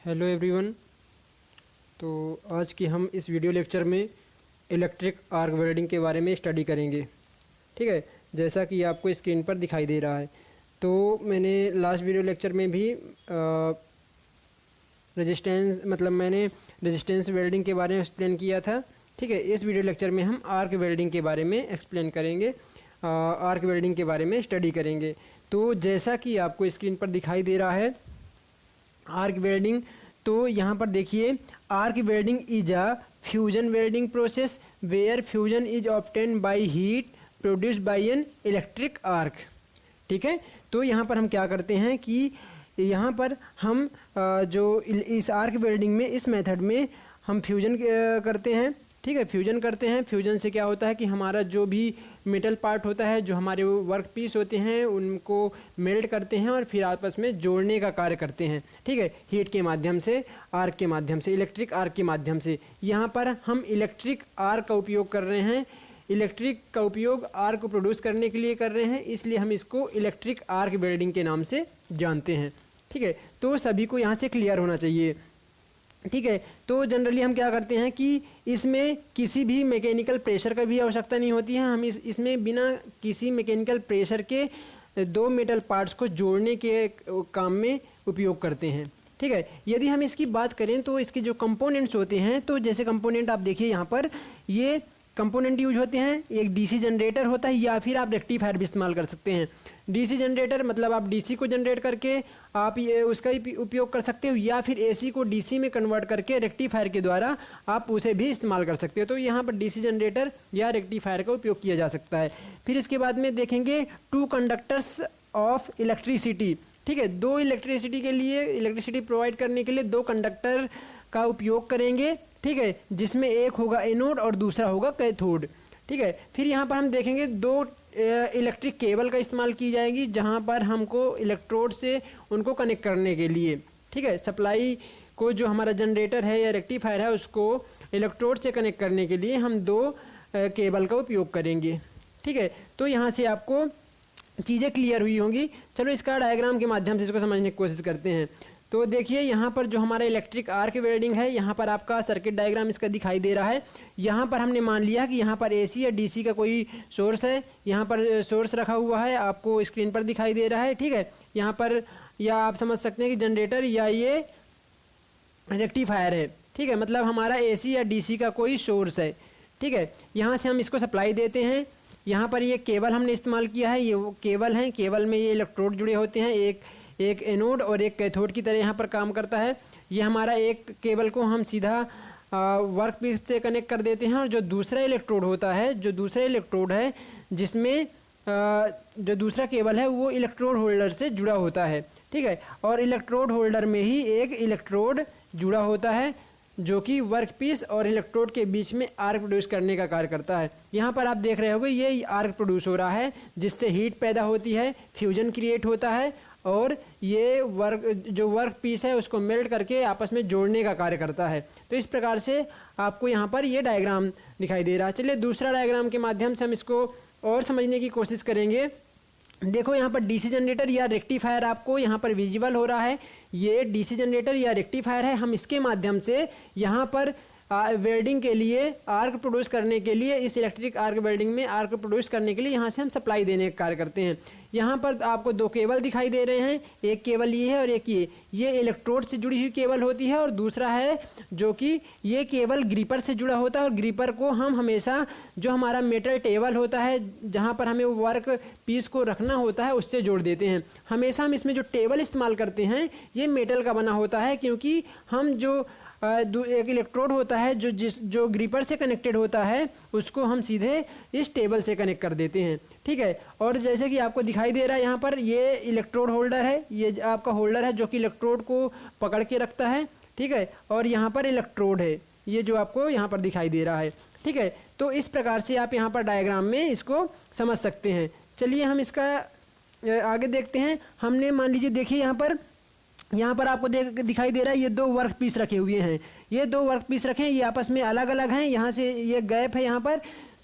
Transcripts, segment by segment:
Hello everyone. तो आज की हम इस वीडियो लेक्चर में इलेक्ट्रिक आर्क वेल्डिंग के बारे में स्टडी करेंगे। ठीक है, जैसा कि आपको स्क्रीन पर दिखाई दे रहा है। तो मैंने लास्ट वीडियो लेक्चर में भी मैंने रेजिस्टेंस वेल्डिंग के बारे में एक्सप्लेन किया था। ठीक है, इस वीडियो लेक्चर में हम आर्क वेल्डिंग के बारे में एक्सप्लेन करेंगे, आर्क वेल्डिंग के बारे में स्टडी करेंगे। तो जैसा कि आपको स्क्रीन पर दिखाई दे रहा है आर्क वेल्डिंग, तो यहाँ पर देखिए, arc welding is a fusion welding process where fusion is obtained by heat produced by an electric arc. ठीक है, तो यहाँ पर हम क्या करते हैं कि यहाँ पर हम जो इस आर्क वेल्डिंग में, इस मेथड में हम फ्यूजन करते हैं। ठीक है, फ्यूजन करते हैं। फ्यूजन से क्या होता है कि हमारा जो भी मेटल पार्ट होता है, जो हमारे वर्क पीस होते हैं, उनको मेल्ट करते हैं और फिर आपस में जोड़ने का कार्य करते हैं। ठीक है, हीट के माध्यम से, आर्क के माध्यम से, इलेक्ट्रिक आर्क के माध्यम से। यहाँ पर हम इलेक्ट्रिक आर्क का उपयोग कर रहे हैं। इलेक्ट्रिक का उपयोग आर्क को प्रोड्यूस करने के लिए कर रहे हैं, इसलिए हम इसको इलेक्ट्रिक आर्क वेल्डिंग के नाम से जानते हैं। ठीक है, तो सभी को यहाँ से क्लियर होना चाहिए। ठीक है, तो जनरली हम क्या करते हैं कि इसमें किसी भी मैकेनिकल प्रेशर का भी आवश्यकता नहीं होती है। हम इसमें बिना किसी मैकेनिकल प्रेशर के दो मेटल पार्ट्स को जोड़ने के काम में उपयोग करते हैं। ठीक है, यदि हम इसकी बात करें तो इसके जो कंपोनेंट्स होते हैं, तो जैसे कंपोनेंट आप देखिए यहाँ पर, ये कंपोनेंट यूज होते हैं। एक डीसी जनरेटर होता है, या फिर आप रेक्टिफायर भी इस्तेमाल कर सकते हैं। डीसी जनरेटर मतलब आप डीसी को जनरेट करके आप ये उसका ही उपयोग कर सकते हो, या फिर एसी को डीसी में कन्वर्ट करके रेक्टिफायर के द्वारा आप उसे भी इस्तेमाल कर सकते हो। तो यहाँ पर डीसी जनरेटर या रेक्टिफायर का उपयोग किया जा सकता है। फिर इसके बाद में देखेंगे टू कंडक्टर्स ऑफ इलेक्ट्रिसिटी। ठीक है, दो इलेक्ट्रिसिटी के लिए, इलेक्ट्रिसिटी प्रोवाइड करने के लिए दो कंडक्टर का उपयोग करेंगे। ठीक है, जिसमें एक होगा एनोड और दूसरा होगा कैथोड। ठीक है, फिर यहाँ पर हम देखेंगे दो इलेक्ट्रिक केबल का इस्तेमाल की जाएगी, जहाँ पर हमको इलेक्ट्रोड से उनको कनेक्ट करने के लिए। ठीक है, सप्लाई को, जो हमारा जनरेटर है या रेक्टिफायर है, उसको इलेक्ट्रोड से कनेक्ट करने के लिए हम दो केबल का उपयोग करेंगे। ठीक है, तो यहाँ से आपको चीज़ें क्लियर हुई होंगी। चलो इसका डायग्राम के माध्यम से इसको समझने की कोशिश करते हैं। तो देखिए यहाँ पर जो हमारा इलेक्ट्रिक आर्क वेल्डिंग है, यहाँ पर आपका सर्किट डायग्राम इसका दिखाई दे रहा है। यहाँ पर हमने मान लिया कि यहाँ पर एसी या डीसी का कोई सोर्स है। यहाँ पर सोर्स रखा हुआ है, आपको स्क्रीन पर दिखाई दे रहा है। ठीक है, यहाँ पर, या आप समझ सकते हैं कि जनरेटर या ये रेक्टिफायर है। ठीक है, मतलब हमारा एसी या डीसी का कोई सोर्स है। ठीक है, यहाँ से हम इसको सप्लाई देते हैं। यहाँ पर ये केबल हमने इस्तेमाल किया है, ये वो केबल हैं। केबल में ये इलेक्ट्रोड जुड़े होते हैं, एक एनोड और एक कैथोड की तरह यहाँ पर काम करता है। ये हमारा एक केबल को हम सीधा वर्क पीस से कनेक्ट कर देते हैं, और जो दूसरा इलेक्ट्रोड होता है, जो दूसरा इलेक्ट्रोड है जिसमें जो दूसरा केबल है, वो इलेक्ट्रोड होल्डर से जुड़ा होता है। ठीक है, और इलेक्ट्रोड होल्डर में ही एक इलेक्ट्रोड जुड़ा होता है, जो कि वर्क पीस और इलेक्ट्रोड के बीच में आर्क प्रोड्यूस करने का कार्य करता है। यहाँ पर आप देख रहे होंगे ये आर्क प्रोड्यूस हो रहा है, जिससे हीट पैदा होती है, फ्यूजन क्रिएट होता है, और ये जो वर्क पीस है उसको मेल्ट करके आपस में जोड़ने का कार्य करता है। तो इस प्रकार से आपको यहाँ पर ये डायग्राम दिखाई दे रहा है। चलिए दूसरा डायग्राम के माध्यम से हम इसको और समझने की कोशिश करेंगे। देखो यहाँ पर डीसी जनरेटर या रेक्टिफायर आपको यहाँ पर विजिबल हो रहा है। ये डीसी जनरेटर या रेक्टिफायर है। हम इसके माध्यम से यहाँ पर वेल्डिंग के लिए, आर्क प्रोड्यूस करने के लिए, इस इलेक्ट्रिक आर्क वेल्डिंग में आर्क प्रोड्यूस करने के लिए यहाँ से हम सप्लाई देने का कार्य करते हैं। यहाँ पर आपको दो केबल दिखाई दे रहे हैं, एक केबल ये है और एक ये इलेक्ट्रोड से जुड़ी हुई केबल होती है, और दूसरा है जो कि ये केबल ग्रीपर से जुड़ा होता है। और ग्रीपर को हम हमेशा, जो हमारा मेटल टेबल होता है, जहाँ पर हमें वर्क पीस को रखना होता है, उससे जोड़ देते हैं। हमेशा हम इसमें जो टेबल इस्तेमाल करते हैं, ये मेटल का बना होता है, क्योंकि हम जो एक इलेक्ट्रोड होता है जो ग्रीपर से कनेक्टेड होता है, उसको हम सीधे इस टेबल से कनेक्ट कर देते हैं। ठीक है, और जैसे कि आपको दिखाई दे रहा है यहाँ पर, ये इलेक्ट्रोड होल्डर है, ये आपका होल्डर है जो कि इलेक्ट्रोड को पकड़ के रखता है। ठीक है, और यहाँ पर इलेक्ट्रोड है, ये जो आपको यहाँ पर दिखाई दे रहा है। ठीक है, तो इस प्रकार से आप यहाँ पर डायग्राम में इसको समझ सकते हैं। चलिए हम इसका आगे देखते हैं। हमने मान लीजिए, देखिए यहाँ पर आपको दिखाई दे रहा है, ये दो वर्क पीस रखे हुए हैं। ये दो वर्क पीस रखे हैं, ये आपस में अलग अलग हैं। यहाँ से ये गैप है यहाँ पर,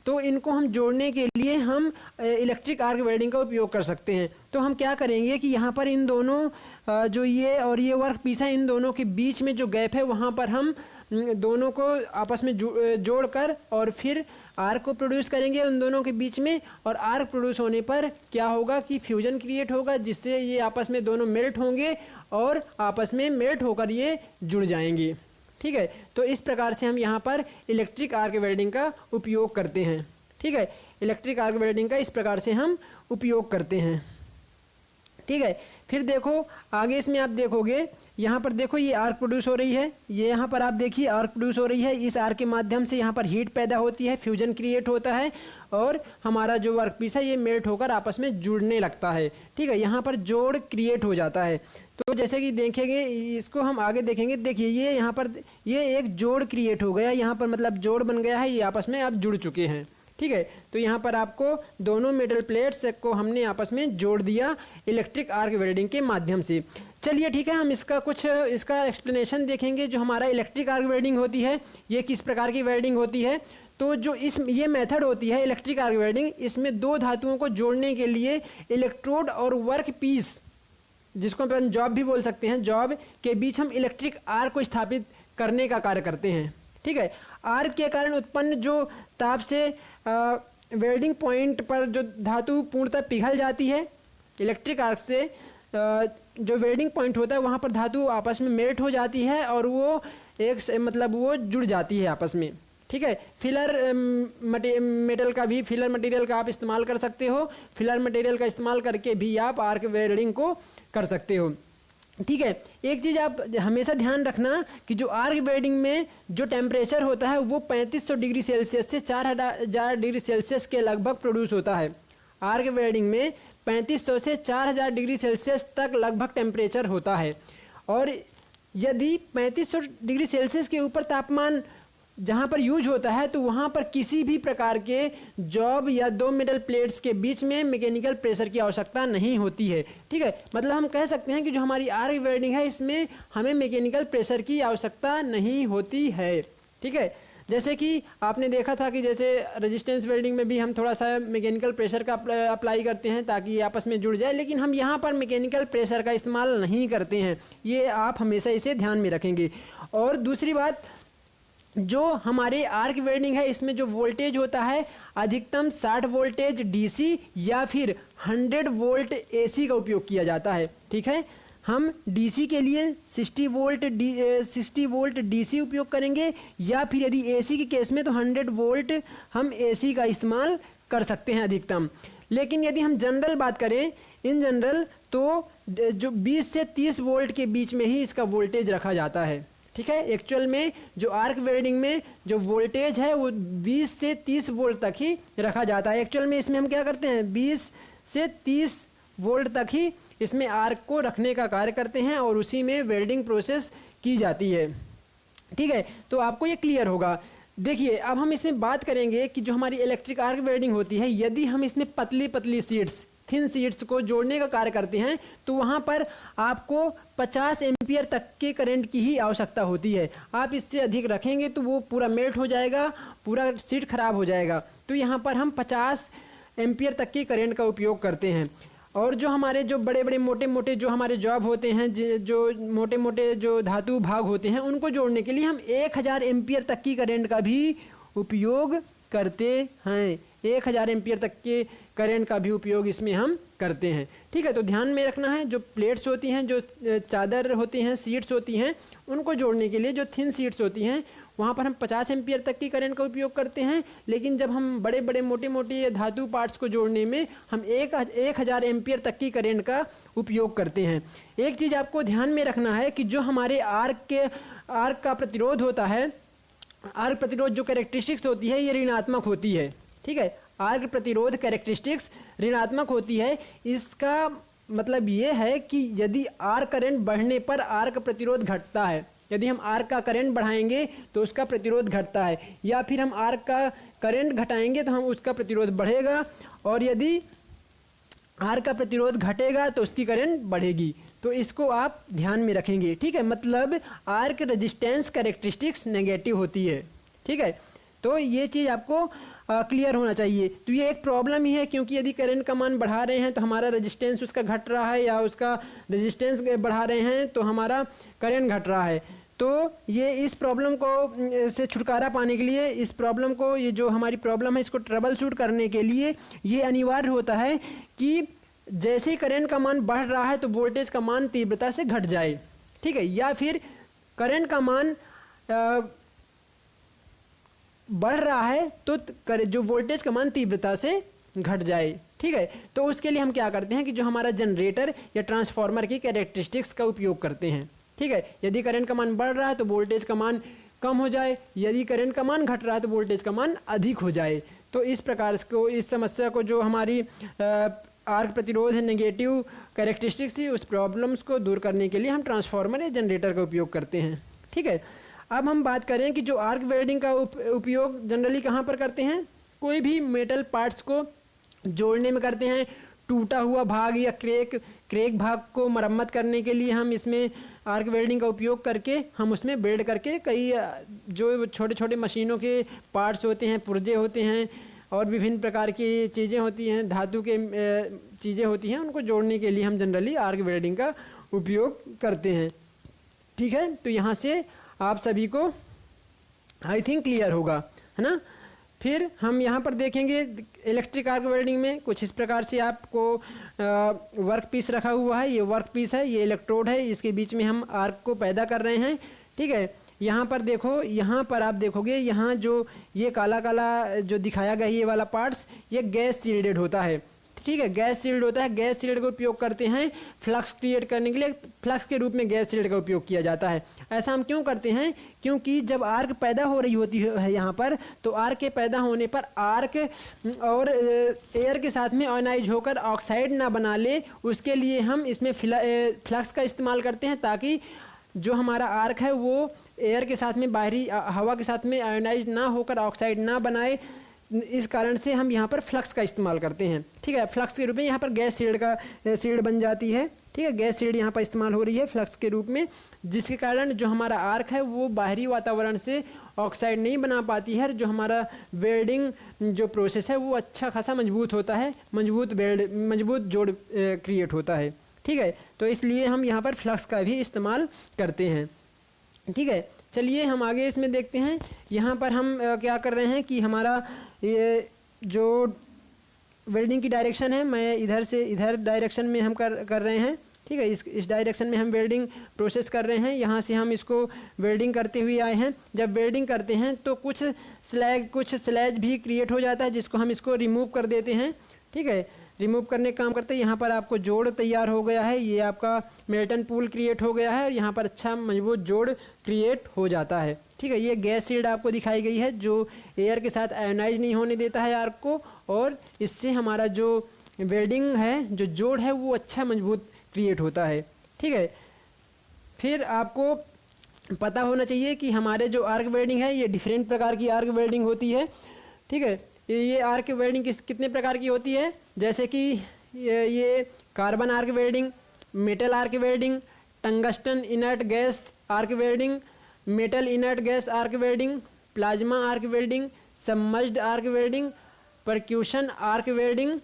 तो इनको हम जोड़ने के लिए हम इलेक्ट्रिक आर्क वेल्डिंग का उपयोग कर सकते हैं। तो हम क्या करेंगे कि यहाँ पर इन दोनों जो ये और ये वर्क पीस है, इन दोनों के बीच में जो गैप है वहाँ पर हम दोनों को आपस में जोड़कर और फिर आर्क को प्रोड्यूस करेंगे उन दोनों के बीच में। और आर्क प्रोड्यूस होने पर क्या होगा कि फ्यूजन क्रिएट होगा, जिससे ये आपस में दोनों मेल्ट होंगे और आपस में मेल्ट होकर ये जुड़ जाएंगे। ठीक है, तो इस प्रकार से हम यहाँ पर इलेक्ट्रिक आर्क वेल्डिंग का उपयोग करते हैं। ठीक है, इलेक्ट्रिक आर्क वेल्डिंग का इस प्रकार से हम उपयोग करते हैं। ठीक है, फिर देखो आगे इसमें आप देखोगे, यहाँ पर देखो ये आर्क प्रोड्यूस हो रही है, ये यहाँ पर आप देखिए आर्क प्रोड्यूस हो रही है। इस आर्क के माध्यम से यहाँ पर हीट पैदा होती है, फ्यूजन क्रिएट होता है और हमारा जो वर्क पीस है ये मेल्ट होकर आपस में जुड़ने लगता है। ठीक है, यहाँ पर जोड़ क्रिएट हो जाता है। तो जैसे कि देखेंगे, इसको हम आगे देखेंगे, देखिए ये यहाँ पर ये एक जोड़ क्रिएट हो गया, यहाँ पर मतलब जोड़ बन गया है, ये आपस में अब जुड़ चुके हैं। ठीक है, तो यहाँ पर आपको दोनों मेटल प्लेट्स को हमने आपस में जोड़ दिया इलेक्ट्रिक आर्क वेल्डिंग के माध्यम से। चलिए ठीक है, हम इसका एक्सप्लेनेशन देखेंगे। जो हमारा इलेक्ट्रिक आर्क वेल्डिंग होती है ये किस प्रकार की वेल्डिंग होती है। तो जो ये मेथड होती है इलेक्ट्रिक आर्क वेल्डिंग, इसमें दो धातुओं को जोड़ने के लिए इलेक्ट्रोड और वर्क पीस, जिसको अपन जॉब भी बोल सकते हैं, जॉब के बीच हम इलेक्ट्रिक आर्क को स्थापित करने का कार्य करते हैं। ठीक है, आर्क के कारण उत्पन्न जो ताप से वेल्डिंग पॉइंट पर जो धातु पूर्णतः पिघल जाती है, इलेक्ट्रिक आर्क से जो वेल्डिंग पॉइंट होता है वहाँ पर धातु आपस में मेल्ट हो जाती है और वो मतलब वो जुड़ जाती है आपस में। ठीक है, फिलर मेटल का भी, फिलर मटेरियल का आप इस्तेमाल कर सकते हो। फिलर मटेरियल का इस्तेमाल करके भी आप आर्क वेल्डिंग को कर सकते हो। ठीक है, एक चीज़ आप हमेशा ध्यान रखना कि जो आर्क वेल्डिंग में जो टेम्परेचर होता है वो 3500 डिग्री सेल्सियस से 4000 डिग्री सेल्सियस के लगभग प्रोड्यूस होता है। आर्क वेल्डिंग में 3500 से 4000 डिग्री सेल्सियस तक लगभग टेम्परेचर होता है। और यदि 3500 डिग्री सेल्सियस के ऊपर तापमान जहाँ पर यूज होता है तो वहाँ पर किसी भी प्रकार के जॉब या दो मेटल प्लेट्स के बीच में मैकेनिकल प्रेशर की आवश्यकता नहीं होती है। ठीक है, मतलब हम कह सकते हैं कि जो हमारी आर्क वेल्डिंग है इसमें हमें मैकेनिकल प्रेशर की आवश्यकता नहीं होती है। ठीक है, जैसे कि आपने देखा था कि जैसे रेजिस्टेंस वेल्डिंग में भी हम थोड़ा सा मैकेनिकल प्रेशर का अप्लाई करते हैं ताकि ये आपस में जुड़ जाए, लेकिन हम यहाँ पर मैकेनिकल प्रेशर का इस्तेमाल नहीं करते हैं। ये आप हमेशा इसे ध्यान में रखेंगे। और दूसरी बात, जो हमारे आर्क वेल्डिंग है इसमें जो वोल्टेज होता है अधिकतम 60 वोल्टेज डीसी या फिर 100 वोल्ट एसी का उपयोग किया जाता है। ठीक है, हम डीसी के लिए 60 वोल्ट डीसी उपयोग करेंगे या फिर यदि एसी के केस में तो 100 वोल्ट हम एसी का इस्तेमाल कर सकते हैं अधिकतम। लेकिन यदि हम जनरल बात करें, इन जनरल तो जो 20 से 30 वोल्ट के बीच में ही इसका वोल्टेज रखा जाता है। ठीक है, एक्चुअल में जो आर्क वेल्डिंग में जो वोल्टेज है वो 20 से 30 वोल्ट तक ही रखा जाता है। एक्चुअल में इसमें हम क्या करते हैं, 20 से 30 वोल्ट तक ही इसमें आर्क को रखने का कार्य करते हैं और उसी में वेल्डिंग प्रोसेस की जाती है। ठीक है, तो आपको ये क्लियर होगा। देखिए अब हम इसमें बात करेंगे कि जो हमारी इलेक्ट्रिक आर्क वेल्डिंग होती है, यदि हम इसमें पतली पतली शीट्स, थिन शीट्स को जोड़ने का कार्य करते हैं तो वहाँ पर आपको 50 एम्पियर तक के करंट की ही आवश्यकता होती है। आप इससे अधिक रखेंगे तो वो पूरा मेल्ट हो जाएगा, पूरा शीट खराब हो जाएगा। तो यहाँ पर हम 50 एम्पियर तक के करंट का उपयोग करते हैं। और जो हमारे जो बड़े बड़े मोटे मोटे जो हमारे जॉब होते हैं, जो मोटे मोटे जो धातु भाग होते हैं, उनको जोड़ने के लिए हम 1000 एम्पियर तक की करंट का भी उपयोग करते हैं। 1000 एम्पियर तक के करंट का भी उपयोग इसमें हम करते हैं। ठीक है, तो ध्यान में रखना है, जो प्लेट्स होती हैं, जो चादर होती हैं, शीट्स होती हैं, उनको जोड़ने के लिए जो थिन शीट्स होती हैं वहाँ पर हम 50 एम्पियर तक की करंट का उपयोग करते हैं। लेकिन जब हम बड़े बड़े मोटे मोटे धातु पार्ट्स को जोड़ने में हम 1000 एम्पियर तक की करंट का उपयोग करते हैं। एक चीज़ आपको ध्यान में रखना है कि जो हमारे आर्क का प्रतिरोध होता है, आर्क प्रतिरोध जो कैरेक्टरिस्टिक्स होती है ये ऋणात्मक होती है। ठीक है, आर्क प्रतिरोध कैरेक्टरिस्टिक्स ऋणात्मक होती है। इसका मतलब ये है कि यदि आर्क करंट बढ़ने पर आर्क प्रतिरोध घटता है। यदि हम आर्क का करंट बढ़ाएंगे तो उसका प्रतिरोध घटता है, या फिर हम आर्क का करंट घटाएंगे तो हम उसका प्रतिरोध बढ़ेगा, और यदि आर्क का प्रतिरोध घटेगा तो उसकी करंट बढ़ेगी। तो इसको आप ध्यान में रखेंगे। ठीक है, मतलब आर्क रेजिस्टेंस कैरेक्टरिस्टिक्स नेगेटिव होती है। ठीक है, तो ये चीज़ आपको क्लियर होना चाहिए। तो ये एक प्रॉब्लम ही है, क्योंकि यदि करंट का मान बढ़ा रहे हैं तो हमारा रेजिस्टेंस उसका घट रहा है, या उसका रेजिस्टेंस बढ़ा रहे हैं तो हमारा करंट घट रहा है। तो ये इस प्रॉब्लम को से छुटकारा पाने के लिए, इस प्रॉब्लम को, ये जो हमारी प्रॉब्लम है इसको ट्रबल शूट करने के लिए ये अनिवार्य होता है कि जैसे ही करंट का मान बढ़ रहा है तो वोल्टेज का मान तीव्रता से घट जाए, ठीक है, या फिर करंट का मान बढ़ रहा है तो जो वोल्टेज का मान तीव्रता से घट जाए, ठीक है। तो उसके लिए हम क्या करते हैं कि जो हमारा जनरेटर या ट्रांसफार्मर की कैरेक्टरिस्टिक्स का उपयोग करते हैं, ठीक है। यदि करंट का मान बढ़ रहा है तो वोल्टेज का मान कम हो जाए, यदि करंट का मान घट रहा है तो वोल्टेज का मान अधिक हो जाए। तो इस प्रकार को, इस समस्या को, जो हमारी आर्क प्रतिरोध है, नेगेटिव कैरेक्टरिस्टिक्स थी, उस प्रॉब्लम्स को दूर करने के लिए हम ट्रांसफार्मर या जनरेटर का उपयोग करते हैं, ठीक है। अब हम बात करें कि जो आर्क वेल्डिंग का उपयोग जनरली कहाँ पर करते हैं। कोई भी मेटल पार्ट्स को जोड़ने में करते हैं, टूटा हुआ भाग या क्रेक भाग को मरम्मत करने के लिए हम इसमें आर्क वेल्डिंग का उपयोग करके हम उसमें वेल्ड करके कई जो छोटे छोटे मशीनों के पार्ट्स होते हैं, पुर्जे होते हैं और विभिन्न प्रकार की चीज़ें होती हैं, धातु के चीज़ें होती हैं, उनको जोड़ने के लिए हम जनरली आर्क वेल्डिंग का उपयोग करते हैं, ठीक है। तो यहाँ से आप सभी को आई थिंक क्लियर होगा, है ना। फिर हम यहाँ पर देखेंगे इलेक्ट्रिक आर्क वेल्डिंग में कुछ इस प्रकार से आपको वर्क पीस रखा हुआ है। ये वर्क पीस है, ये इलेक्ट्रोड है, इसके बीच में हम आर्क को पैदा कर रहे हैं, ठीक है। यहाँ पर देखो, यहाँ पर आप देखोगे, यहाँ जो ये काला काला जो दिखाया गया है ये वाला पार्ट्स, ये गैस शील्डेड होता है, ठीक है, गैस शील्ड होता है। गैस शील्ड का उपयोग करते हैं फ्लक्स क्रिएट करने के लिए, फ्लक्स के रूप में गैस शील्ड का उपयोग किया जाता है। ऐसा हम क्यों करते हैं, क्योंकि जब आर्क पैदा हो रही होती है यहाँ पर, तो आर्क के पैदा होने पर आर्क और एयर के साथ में आयोनाइज होकर ऑक्साइड ना बना ले, उसके लिए हम इसमें फ्लक्स का इस्तेमाल करते हैं, ताकि जो हमारा आर्क है वो एयर के साथ में, बाहरी हवा के साथ में आयोनाइज ना होकर ऑक्साइड ना बनाए। इस कारण से हम यहाँ पर फ्लक्स का इस्तेमाल करते हैं, ठीक है। फ्लक्स के रूप में यहाँ पर गैस शील्ड बन जाती है, ठीक है। गैस शील्ड यहाँ पर इस्तेमाल हो रही है फ्लक्स के रूप में, जिसके कारण जो हमारा आर्क है वो बाहरी वातावरण से ऑक्साइड नहीं बना पाती है। जो हमारा वेल्डिंग जो प्रोसेस है वो अच्छा खासा मजबूत होता है, मजबूत जोड़ क्रिएट होता है, ठीक है। तो इसलिए हम यहाँ पर फ्लक्स का भी इस्तेमाल करते हैं, ठीक है। चलिए हम आगे इसमें देखते हैं। यहाँ पर हम क्या कर रहे हैं कि हमारा ये जो वेल्डिंग की डायरेक्शन है, मैं इधर से इधर डायरेक्शन में हम कर रहे हैं, ठीक है। इस डायरेक्शन में हम वेल्डिंग प्रोसेस कर रहे हैं। यहाँ से हम इसको वेल्डिंग करते हुए आए हैं। जब वेल्डिंग करते हैं तो कुछ स्लैज भी क्रिएट हो जाता है, जिसको हम इसको रिमूव कर देते हैं, ठीक है। रिमूव करने का काम करते हैं। यहाँ पर आपको जोड़ तैयार हो गया है, ये आपका मेल्टन पूल क्रिएट हो गया है और यहाँ पर अच्छा मजबूत जोड़ क्रिएट हो जाता है, ठीक है। ये गैस शील्ड आपको दिखाई गई है, जो एयर के साथ आयोनाइज नहीं होने देता है आर्क को, और इससे हमारा जो वेल्डिंग है, जो जोड़ है, वो अच्छा मजबूत क्रिएट होता है, ठीक है। फिर आपको पता होना चाहिए कि हमारे जो आर्क वेल्डिंग है ये डिफरेंट प्रकार की आर्क वेल्डिंग होती है, ठीक है। ये आर्क वेल्डिंग कितने प्रकार की होती है, जैसे कि ये carbon arc welding, metal arc welding, tungsten inert gas arc welding, metal inert gas arc welding, plasma arc welding, submerged arc welding, percussion arc welding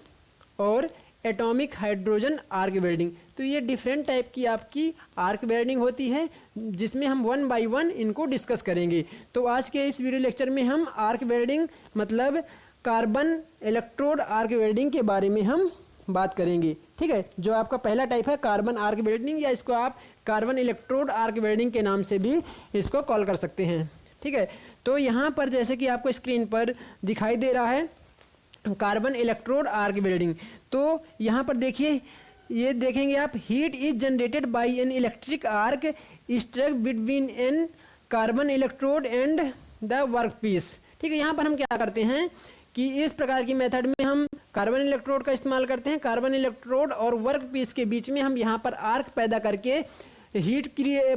और एटॉमिक हाइड्रोजन आर्क वेल्डिंग। तो ये डिफरेंट टाइप की आपकी arc welding होती है, जिसमें हम 1 bye 1 इनको डिस्कस करेंगे। तो आज के इस वीडियो लेक्चर में हम आर्क वेल्डिंग मतलब कार्बन इलेक्ट्रोड आर्क वेल्डिंग के बारे में हम बात करेंगे, ठीक है। जो आपका पहला टाइप है कार्बन आर्क वेल्डिंग, या इसको आप कार्बन इलेक्ट्रोड आर्क वेल्डिंग के नाम से भी इसको कॉल कर सकते हैं, ठीक है। तो यहाँ पर जैसे कि आपको स्क्रीन पर दिखाई दे रहा है कार्बन इलेक्ट्रोड आर्क वेल्डिंग, तो यहाँ पर देखिए, ये देखेंगे आप, heat is generated by an electric arc struck between an carbon electrode and the work piece, ठीक है। यहाँ पर हम क्या करते हैं कि इस प्रकार की मेथड में हम कार्बन इलेक्ट्रोड का इस्तेमाल करते हैं। कार्बन इलेक्ट्रोड और वर्क पीस के बीच में हम यहाँ पर आर्क पैदा करके हीट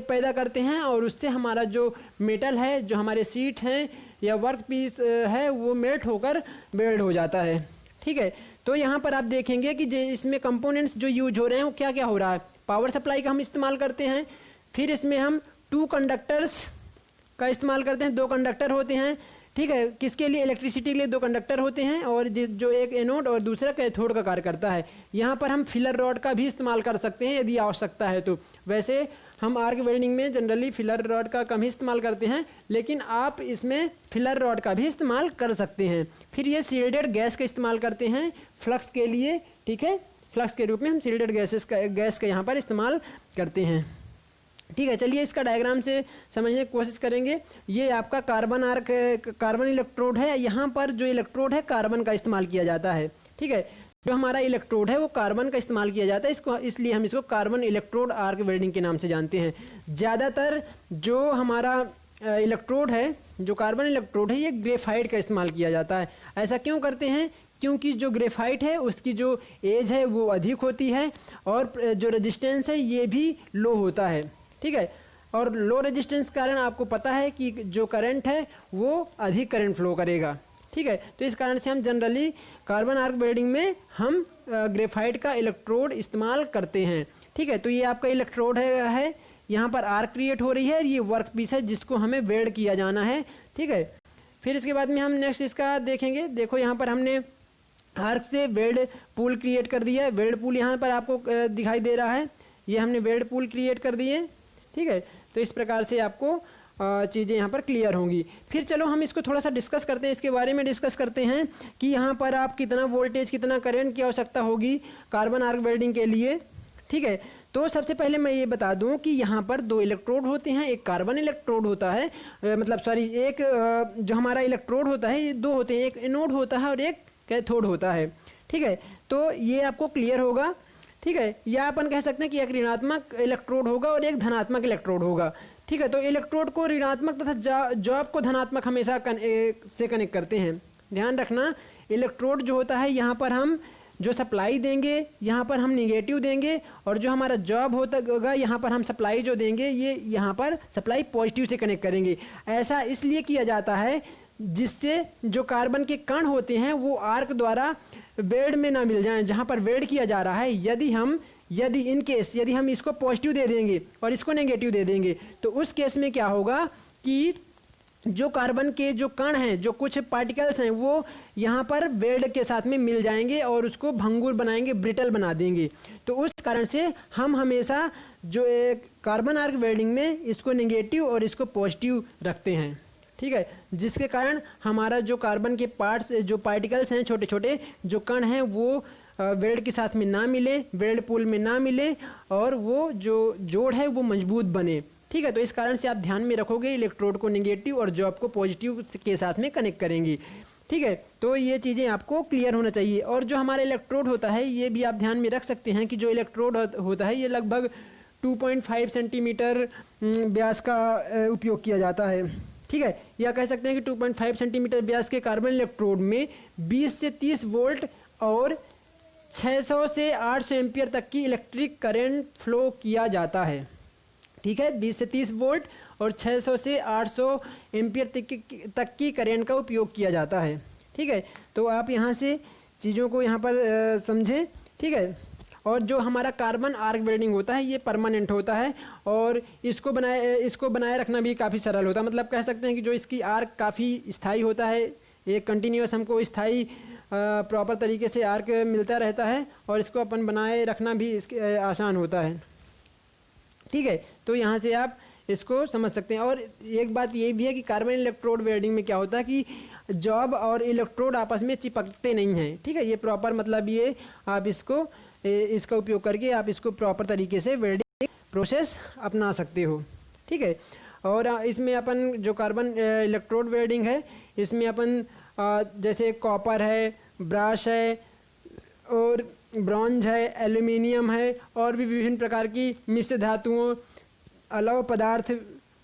पैदा करते हैं, और उससे हमारा जो मेटल है, जो हमारे सीट हैं या वर्क पीस है, वो मेल्ट होकर वेल्ड हो जाता है, ठीक है। तो यहाँ पर आप देखेंगे कि इसमें कंपोनेंट्स जो यूज हो रहे हैं वो क्या क्या हो रहा है। पावर सप्लाई का हम इस्तेमाल करते हैं, फिर इसमें हम 2 कंडक्टर्स का इस्तेमाल करते हैं, 2 कंडक्टर होते हैं, ठीक है, किसके लिए? इलेक्ट्रिसिटी के लिए दो कंडक्टर होते हैं और जो एक एनोड और दूसरा कैथोड का कार्य करता है। यहाँ पर हम फिलर रॉड का भी इस्तेमाल कर सकते हैं यदि आवश्यकता है तो। वैसे हम आर्क वेल्डिंग में जनरली फिलर रॉड का कम ही इस्तेमाल करते हैं, लेकिन आप इसमें फिलर रॉड का भी इस्तेमाल कर सकते हैं। फिर ये शील्डेड गैस का इस्तेमाल करते हैं फ्लक्स के लिए, ठीक है, फ्लक्स के रूप में हम शील्डेड गैस का यहाँ पर इस्तेमाल करते हैं। ठीक है, चलिए इसका डायग्राम से समझने की कोशिश करेंगे। ये आपका कार्बन इलेक्ट्रोड है। यहाँ पर जो इलेक्ट्रोड है कार्बन का इस्तेमाल किया जाता है। ठीक है, जो हमारा इलेक्ट्रोड है वो कार्बन का इस्तेमाल किया जाता है, इसलिए हम इसको कार्बन इलेक्ट्रोड आर्क वेल्डिंग के नाम से जानते हैं। ज़्यादातर जो हमारा इलेक्ट्रोड है, जो कार्बन इलेक्ट्रोड है, ये ग्रेफाइट का इस्तेमाल किया जाता है। ऐसा क्यों करते हैं? क्योंकि जो ग्रेफाइट है उसकी जो एज है वो अधिक होती है और जो रेजिस्टेंस है ये भी लो होता है। ठीक है, और लो रेजिस्टेंस कारण आपको पता है कि जो करंट है वो अधिक करंट फ्लो करेगा। ठीक है, तो इस कारण से हम जनरली कार्बन आर्क वेल्डिंग में हम ग्रेफाइट का इलेक्ट्रोड इस्तेमाल करते हैं। ठीक है, तो ये आपका इलेक्ट्रोड है, यहाँ पर आर्क क्रिएट हो रही है, ये वर्क पीस है जिसको हमें वेल्ड किया जाना है। ठीक है, फिर इसके बाद में हम नेक्स्ट इसका देखेंगे। देखो यहाँ पर हमने आर्क से वेल्ड पूल क्रिएट कर दिया है। वेल्ड पूल यहाँ पर आपको दिखाई दे रहा है, ये हमने वेल्ड पूल क्रिएट कर दिए। ठीक है, तो इस प्रकार से आपको चीज़ें यहाँ पर क्लियर होंगी। फिर चलो हम इसको थोड़ा सा डिस्कस करते हैं, इसके बारे में डिस्कस करते हैं कि यहाँ पर आप कितना वोल्टेज, कितना करंट की आवश्यकता होगी कार्बन आर्क वेल्डिंग के लिए। ठीक है, तो सबसे पहले मैं ये बता दूं कि यहाँ पर दो इलेक्ट्रोड होते हैं, एक कार्बन इलेक्ट्रोड होता है, एक जो हमारा इलेक्ट्रोड होता है ये दो होते हैं, एक एनोड होता है और एक कैथोड होता है। ठीक है, तो ये आपको क्लियर होगा। ठीक है, या अपन कह सकते हैं कि एक ऋणात्मक इलेक्ट्रोड होगा और एक धनात्मक इलेक्ट्रोड होगा। ठीक है, तो इलेक्ट्रोड को ऋणात्मक तथा जॉब को धनात्मक हमेशा से कनेक्ट करते हैं। ध्यान रखना, इलेक्ट्रोड जो होता है यहाँ पर हम जो सप्लाई देंगे यहाँ पर हम निगेटिव देंगे, और जो हमारा जॉब होगा यहाँ पर हम सप्लाई जो देंगे ये यहाँ पर सप्लाई पॉजिटिव से कनेक्ट करेंगे। ऐसा इसलिए किया जाता है जिससे जो कार्बन के कण होते हैं वो आर्क द्वारा वेल्ड में ना मिल जाएं, जहाँ पर वेल्ड किया जा रहा है। यदि हम इसको पॉजिटिव दे देंगे और इसको नेगेटिव दे देंगे तो उस केस में क्या होगा कि जो कार्बन के जो कण हैं, जो कुछ पार्टिकल्स हैं, वो यहाँ पर वेल्ड के साथ में मिल जाएंगे और उसको भंगुर बनाएंगे, ब्रिटल बना देंगे। तो उस कारण से हम हमेशा जो एक कार्बन आर्क वेल्डिंग में इसको नेगेटिव और इसको पॉजिटिव रखते हैं। ठीक है, जिसके कारण हमारा जो कार्बन के पार्ट्स, जो पार्टिकल्स हैं, छोटे छोटे जो कण हैं, वो वेल्ड के साथ में ना मिले, वेल्ड पूल में ना मिले और वो जो जोड़ है वो मजबूत बने। ठीक है, तो इस कारण से आप ध्यान में रखोगे, इलेक्ट्रोड को नेगेटिव और जॉब को पॉजिटिव के साथ में कनेक्ट करेंगे। ठीक है, तो ये चीज़ें आपको क्लियर होना चाहिए। और जो हमारा इलेक्ट्रोड होता है ये भी आप ध्यान में रख सकते हैं कि जो इलेक्ट्रोड होता है ये लगभग 2.5 सेंटीमीटर व्यास का उपयोग किया जाता है। ठीक है, या कह सकते हैं कि 2.5 सेंटीमीटर व्यास के कार्बन इलेक्ट्रोड में 20 से 30 वोल्ट और 600 से 800 एम्पियर तक की इलेक्ट्रिक करंट फ्लो किया जाता है। ठीक है, 20 से 30 वोल्ट और 600 से 800 एम्पियर तक की करंट का उपयोग किया जाता है। ठीक है, तो आप यहाँ से चीज़ों को यहाँ पर समझें। ठीक है, और जो हमारा कार्बन आर्क वेल्डिंग होता है ये परमानेंट होता है और इसको बनाए रखना भी काफ़ी सरल होता है। मतलब कह सकते हैं कि जो इसकी आर्क काफ़ी स्थायी होता है, एक कंटिन्यूस हमको स्थायी प्रॉपर तरीके से आर्क मिलता रहता है और इसको अपन बनाए रखना भी इसके आसान होता है। ठीक है, तो यहाँ से आप इसको समझ सकते हैं। और एक बात ये भी है कि कार्बन इलेक्ट्रोड वेल्डिंग में क्या होता है कि जॉब और इलेक्ट्रोड आपस में चिपकते नहीं हैं। ठीक है, ये प्रॉपर मतलब ये आप इसका उपयोग करके आप इसको प्रॉपर तरीके से वेल्डिंग प्रोसेस अपना सकते हो। ठीक है, और इसमें अपन जो कार्बन इलेक्ट्रोड वेल्डिंग है इसमें अपन जैसे कॉपर है, ब्रास है और ब्रॉन्ज है, एल्यूमिनियम है और भी विभिन्न प्रकार की मिश्र धातुओं, अलव पदार्थ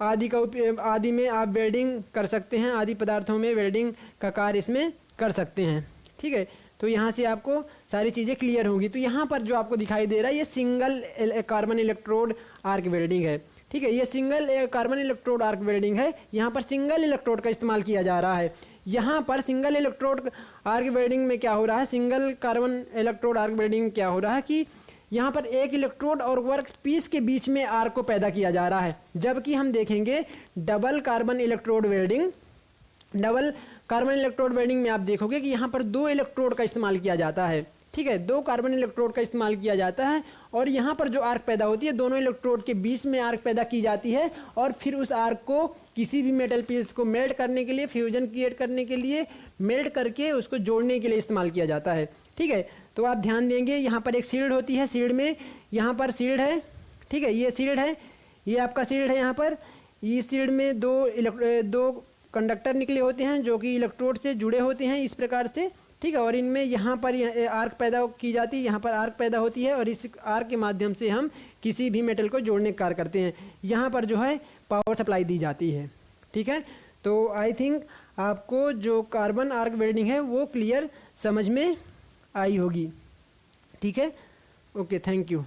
आदि में आप वेल्डिंग कर सकते हैं। आदि पदार्थों में वेल्डिंग का कार्य इसमें कर सकते हैं। ठीक है, तो यहाँ से आपको सारी चीज़ें क्लियर होंगी। तो यहाँ पर जो आपको दिखाई दे रहा है ये single carbon electrode arc welding है। ठीक है, ये single carbon electrode arc welding है। यहाँ पर सिंगल इलेक्ट्रोड का इस्तेमाल किया जा रहा है। यहाँ पर सिंगल इलेक्ट्रोड आर्क वेल्डिंग में क्या हो रहा है, single carbon electrode arc welding में क्या हो रहा है कि यहाँ पर एक इलेक्ट्रोड और वर्क पीस के बीच में आर्क को पैदा किया जा रहा है। जबकि हम देखेंगे double carbon electrode welding double carbon electrode welding में आप देखोगे कि यहाँ पर 2 इलेक्ट्रोड का इस्तेमाल किया जाता है, ठीक है, 2 कार्बन इलेक्ट्रोड का इस्तेमाल किया जाता है और यहाँ पर जो आर्क पैदा होती है दोनों इलेक्ट्रोड के बीच में आर्क पैदा की जाती है और फिर उस आर्क को किसी भी मेटल पीस को मेल्ट करने के लिए, फ्यूजन क्रिएट करने के लिए, मेल्ट करके उसको जोड़ने के लिए इस्तेमाल किया जाता है, ठीक है। तो आप ध्यान देंगे यहाँ पर एक शील्ड होती है, शील्ड में यहाँ पर शील्ड है, ठीक है, ये शील्ड है, ये आपका शील्ड है। यहाँ पर इस शील्ड में दो कंडक्टर निकले होते हैं जो कि इलेक्ट्रोड से जुड़े होते हैं इस प्रकार से, ठीक है, और इनमें यहाँ पर आर्क पैदा की जाती है, यहाँ पर आर्क पैदा होती है और इस आर्क के माध्यम से हम किसी भी मेटल को जोड़ने का कार्य करते हैं। यहाँ पर जो है पावर सप्लाई दी जाती है, ठीक है। तो आई थिंक आपको जो कार्बन आर्क वेल्डिंग है वो क्लियर समझ में आई होगी, ठीक है। Okay, thank you.